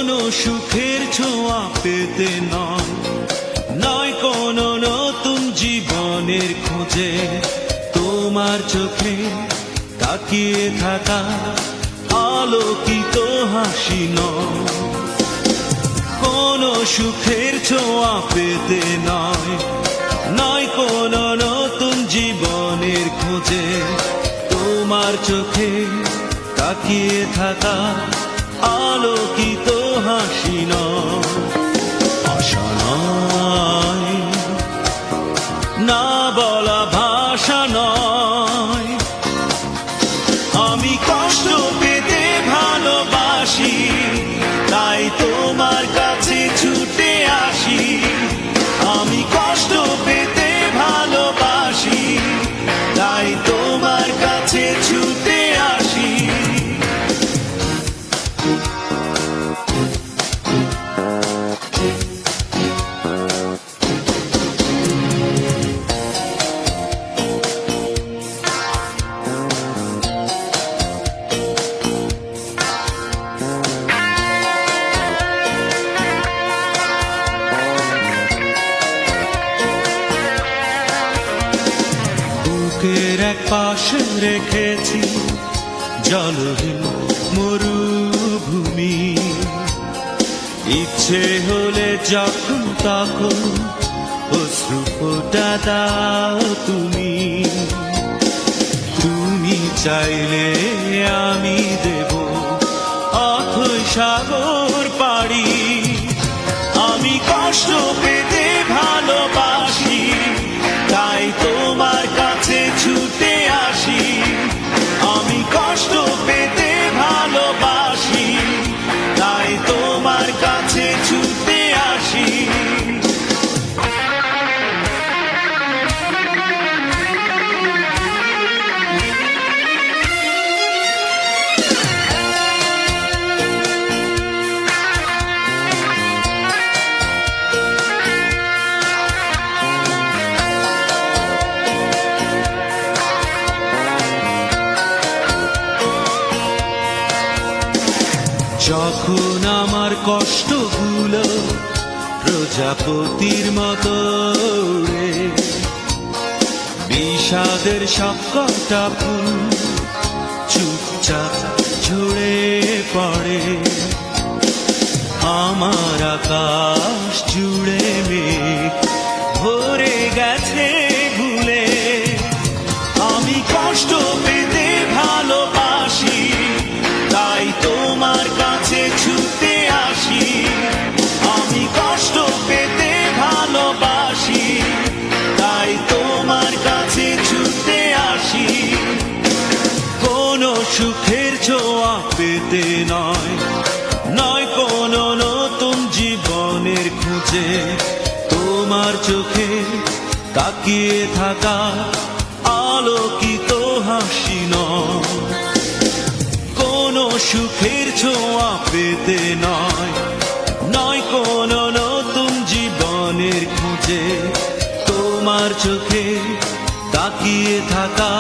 কোনো সুখের ছোঁয়া পেতে নয়, নয় কোনো নতুন জীবনের খোঁজে, তোমার চোখে তাকিয়ে থাকা আলোকিত হাসি নয়। কোনো সুখের ছোঁয়া পেতে নয়, নয় কোনো নতুন জীবনের খোঁজে, তোমার চোখে তাকিয়ে থাকা আলোকিত হাসি নয়। আশা নয়, না বলা ভাষা নয়, আমি কষ্ট পেতে ভালোবাসি, তাই তোমার কাছে ছুটে আসি। আমি কষ্ট পেতে ভালোবাসি, তাই তোমার কাছে ছুটে আসি। বুকের এক পাশে রেখেছি জলহীন মরুভূমি, ইচ্ছে হলে যখন তখন অশ্রু ফোঁটা দাও তুমি। তুমি চাইলে আমি দেব অথই সাগর পাড়ি। আমি কষ্ট পেতে ভালোবাসি, তাই তোমার কাছে ছুটে আসি। আমি কষ্ট পেতে ভালোবাসি, তাই তোমার কাছে ছুটে আসি। যখন আমার কষ্টগুলো প্রজাপতির মতো উড়ে, বিষাদের সবকটা ফুল চুপচাপ ঝরে পড়ে, আমার আকাশ জুড়ে মেঘ ভরে গেছে ভুলে। আমি কষ্ট পেতে ভালোবাসি, তাই তোমার কাছে ছুটে আসি। আমি কষ্ট পেতে ভালোবাসি, তাই তোমার কাছে ছুটে আসি। কোনো সুখের ছোঁয়া পেতে নয়, নয় কোনো নতুন জীবনের খুঁজে, তোমার চোখে তাকিয়ে থাকা আলোকিত হাসি নয়। কোনো সুখের ছোঁয়া পেতে নয়, নয় কোনো নতুন জীবনের খুঁজে, তোমার চোখে তাকিয়ে থাকা